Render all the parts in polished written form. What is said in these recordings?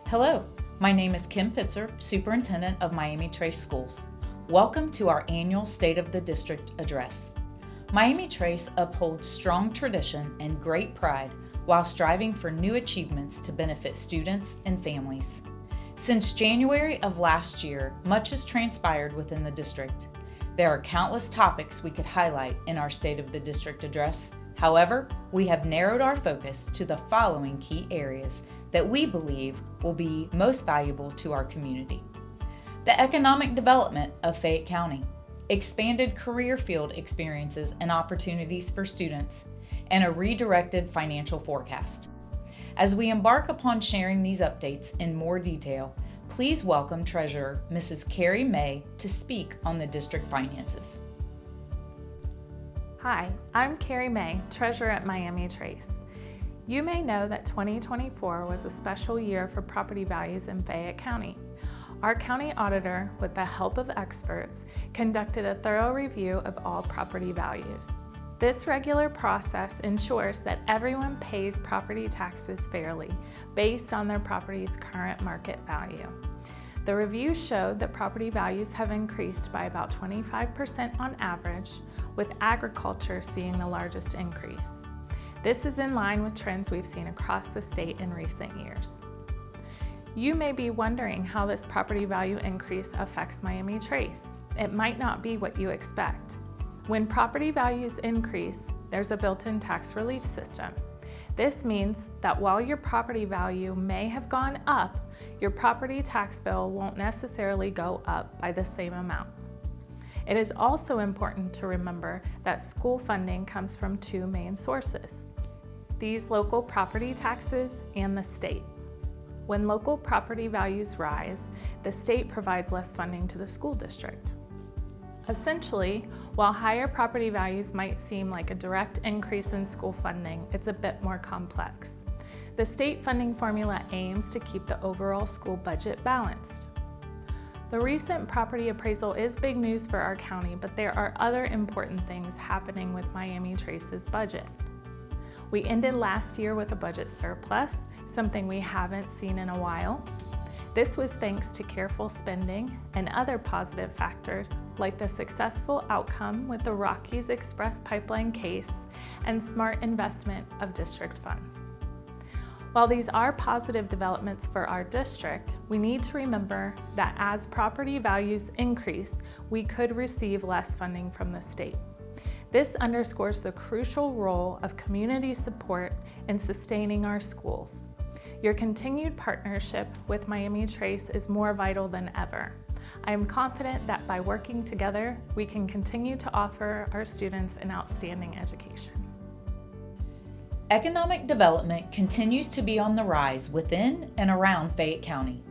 Hello, my name is Kim Pitzer, Superintendent of Miami Trace Schools. Welcome to our annual State of the District Address. Miami Trace upholds strong tradition and great pride while striving for new achievements to benefit students and families. Since January of last year, much has transpired within the district. There are countless topics we could highlight in our State of the District Address. However, we have narrowed our focus to the following key areas that we believe will be most valuable to our community. The economic development of Fayette County, expanded career field experiences and opportunities for students, and a redirected financial forecast. As we embark upon sharing these updates in more detail, please welcome Treasurer Mrs. Carrie May to speak on the district finances. Hi, I'm Carrie May, Treasurer at Miami Trace. You may know that 2024 was a special year for property values in Fayette County. Our county auditor, with the help of experts, conducted a thorough review of all property values. This regular process ensures that everyone pays property taxes fairly based on their property's current market value. The review showed that property values have increased by about 25% on average, with agriculture seeing the largest increase. This is in line with trends we've seen across the state in recent years. You may be wondering how this property value increase affects Miami Trace. It might not be what you expect. When property values increase, there's a built-in tax relief system. This means that while your property value may have gone up, your property tax bill won't necessarily go up by the same amount. It is also important to remember that school funding comes from two main sources: these local property taxes and the state. When local property values rise, the state provides less funding to the school district. Essentially, while higher property values might seem like a direct increase in school funding, it's a bit more complex. The state funding formula aims to keep the overall school budget balanced. The recent property appraisal is big news for our county, but there are other important things happening with Miami Trace's budget. We ended last year with a budget surplus, something we haven't seen in a while. This was thanks to careful spending and other positive factors like the successful outcome with the Rockies Express pipeline case and smart investment of district funds. While these are positive developments for our district, we need to remember that as property values increase, we could receive less funding from the state. This underscores the crucial role of community support in sustaining our schools. Your continued partnership with Miami Trace is more vital than ever. I am confident that by working together, we can continue to offer our students an outstanding education. Economic development continues to be on the rise within and around Fayette County.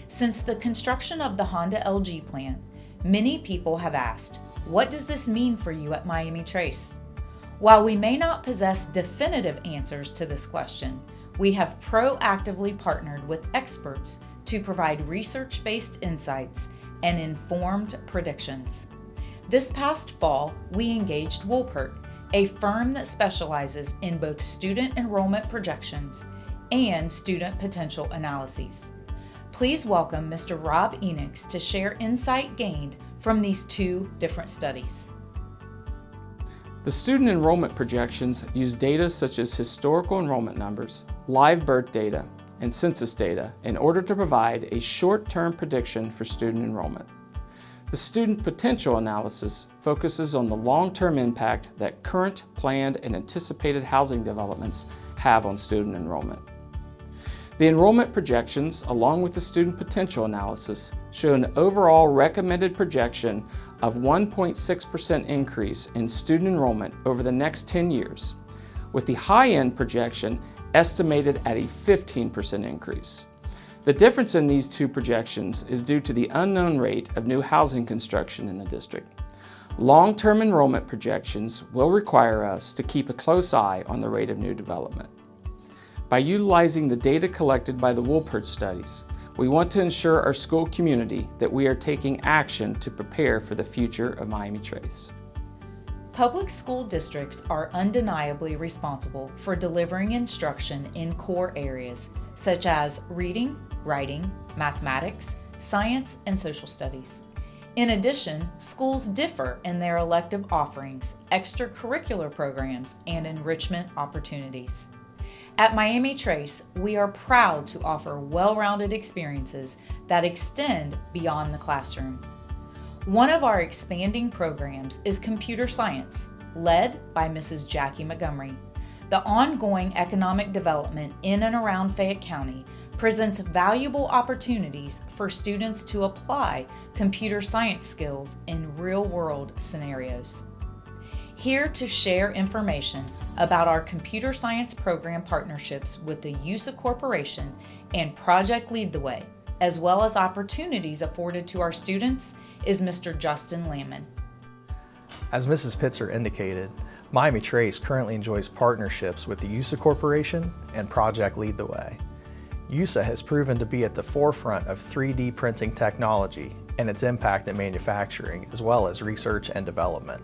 Since the construction of the Honda LG plant, many people have asked, what does this mean for you at Miami Trace? While we may not possess definitive answers to this question, we have proactively partnered with experts to provide research-based insights and informed predictions. This past fall, we engaged Woolpert, a firm that specializes in both student enrollment projections and student potential analyses. Please welcome Mr. Rob Enix to share insight gained from these two different studies. The student enrollment projections use data such as historical enrollment numbers, live birth data, and census data in order to provide a short-term prediction for student enrollment. The student potential analysis focuses on the long-term impact that current, planned, and anticipated housing developments have on student enrollment. The enrollment projections, along with the student potential analysis, show an overall recommended projection of 1.6% increase in student enrollment over the next 10 years, with the high-end projection estimated at a 15% increase. The difference in these two projections is due to the unknown rate of new housing construction in the district. Long-term enrollment projections will require us to keep a close eye on the rate of new development. By utilizing the data collected by the Woolpert studies, We want to ensure our school community that we are taking action to prepare for the future of Miami Trace. Public school districts are undeniably responsible for delivering instruction in core areas such as reading, writing, mathematics, science, and social studies. In addition, schools differ in their elective offerings, extracurricular programs, and enrichment opportunities. At Miami Trace, we are proud to offer well-rounded experiences that extend beyond the classroom. One of our expanding programs is computer science, led by Mrs. Jackie Montgomery. The ongoing economic development in and around Fayette County presents valuable opportunities for students to apply computer science skills in real-world scenarios. Here to share information about our computer science program partnerships with the USA Corporation and Project Lead the Way, as well as opportunities afforded to our students, is Mr. Justin Lamon. As Mrs. Pitzer indicated, Miami Trace currently enjoys partnerships with the USA Corporation and Project Lead the Way. USA has proven to be at the forefront of 3D printing technology and its impact in manufacturing, as well as research and development.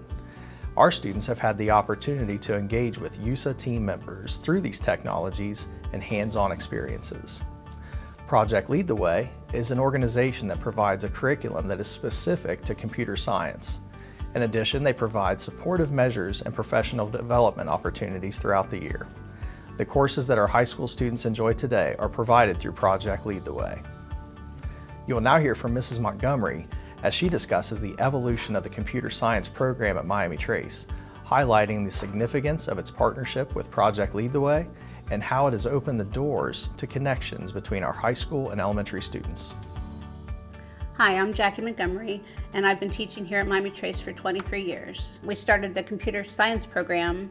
Our students have had the opportunity to engage with USA team members through these technologies and hands-on experiences. Project Lead the Way is an organization that provides a curriculum that is specific to computer science. In addition, they provide supportive measures and professional development opportunities throughout the year. The courses that our high school students enjoy today are provided through Project Lead the Way. You will now hear from Mrs. Montgomery as she discusses the evolution of the computer science program at Miami Trace, highlighting the significance of its partnership with Project Lead the Way and how it has opened the doors to connections between our high school and elementary students. Hi, I'm Jackie Montgomery, and I've been teaching here at Miami Trace for 23 years. We started the computer science program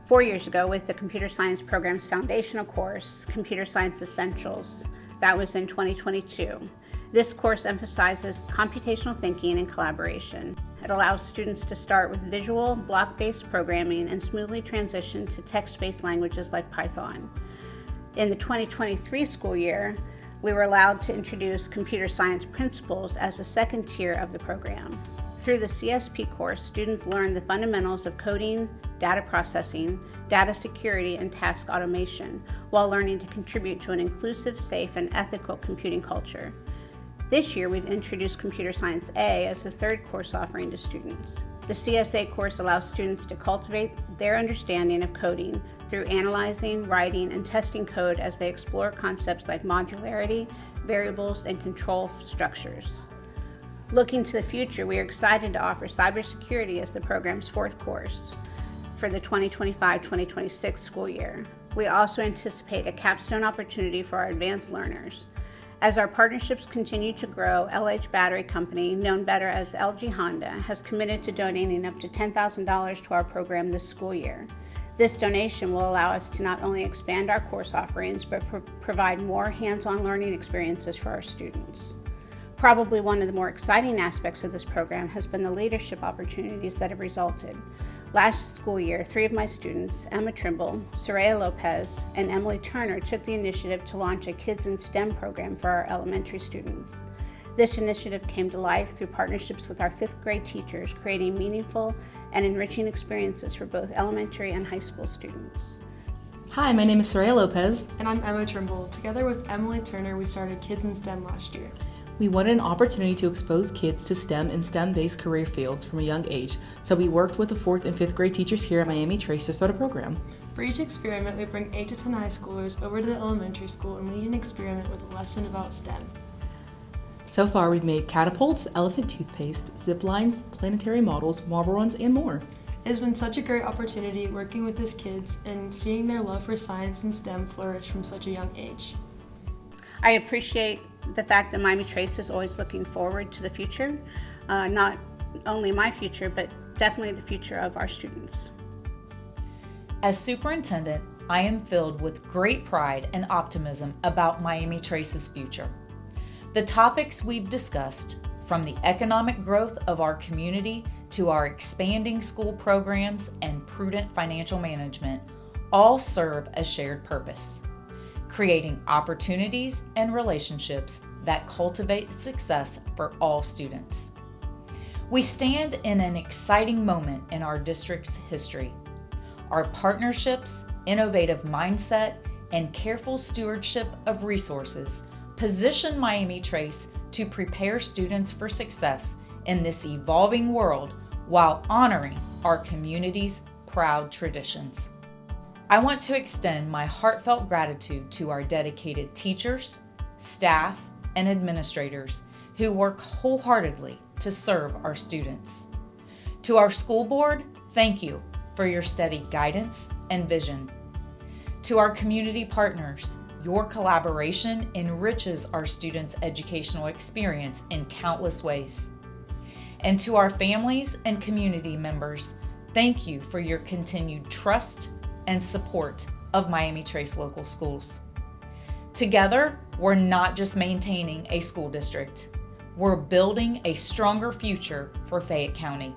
4 years ago with the computer science program's foundational course, Computer Science Essentials. That was in 2022. This course emphasizes computational thinking and collaboration. It allows students to start with visual, block-based programming and smoothly transition to text-based languages like Python. In the 2023 school year, we were allowed to introduce computer science principles as the second tier of the program. Through the CSP course, students learn the fundamentals of coding, data processing, data security, and task automation, while learning to contribute to an inclusive, safe, and ethical computing culture. This year, we've introduced Computer Science A as the third course offering to students. The CSA course allows students to cultivate their understanding of coding through analyzing, writing, and testing code as they explore concepts like modularity, variables, and control structures. Looking to the future, we are excited to offer cybersecurity as the program's fourth course for the 2025-2026 school year. We also anticipate a capstone opportunity for our advanced learners. As our partnerships continue to grow, LH Battery Company, known better as LG Honda, has committed to donating up to $10,000 to our program this school year. This donation will allow us to not only expand our course offerings, but provide more hands-on learning experiences for our students. Probably one of the more exciting aspects of this program has been the leadership opportunities that have resulted. Last school year, 3 of my students, Emma Trimble, Soraya Lopez, and Emily Turner, took the initiative to launch a Kids in STEM program for our elementary students. This initiative came to life through partnerships with our 5th grade teachers, creating meaningful and enriching experiences for both elementary and high school students. Hi, my name is Soraya Lopez. And I'm Emma Trimble. Together with Emily Turner, we started Kids in STEM last year. We wanted an opportunity to expose kids to STEM and STEM-based career fields from a young age, so we worked with the 4th and 5th grade teachers here at Miami Trace to start a program. For each experiment, we bring 8 to 10 high schoolers over to the elementary school and lead an experiment with a lesson about STEM. So far, we've made catapults, elephant toothpaste, zip lines, planetary models, marble runs, and more. It has been such a great opportunity working with these kids and seeing their love for science and STEM flourish from such a young age. I appreciate the fact that Miami Trace is always looking forward to the future, not only my future, but definitely the future of our students. As superintendent, I am filled with great pride and optimism about Miami Trace's future. The topics we've discussed, from the economic growth of our community to our expanding school programs and prudent financial management, all serve a shared purpose: creating opportunities and relationships that cultivate success for all students. We stand in an exciting moment in our district's history. Our partnerships, innovative mindset, and careful stewardship of resources position Miami Trace to prepare students for success in this evolving world while honoring our community's proud traditions. I want to extend my heartfelt gratitude to our dedicated teachers, staff, and administrators who work wholeheartedly to serve our students. To our school board, thank you for your steady guidance and vision. To our community partners, your collaboration enriches our students' educational experience in countless ways. And to our families and community members, thank you for your continued trust and support of Miami Trace Local Schools. Together, we're not just maintaining a school district, we're building a stronger future for Fayette County.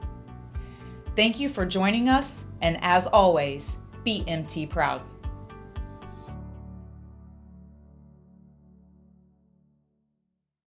Thank you for joining us, and as always, be MT proud.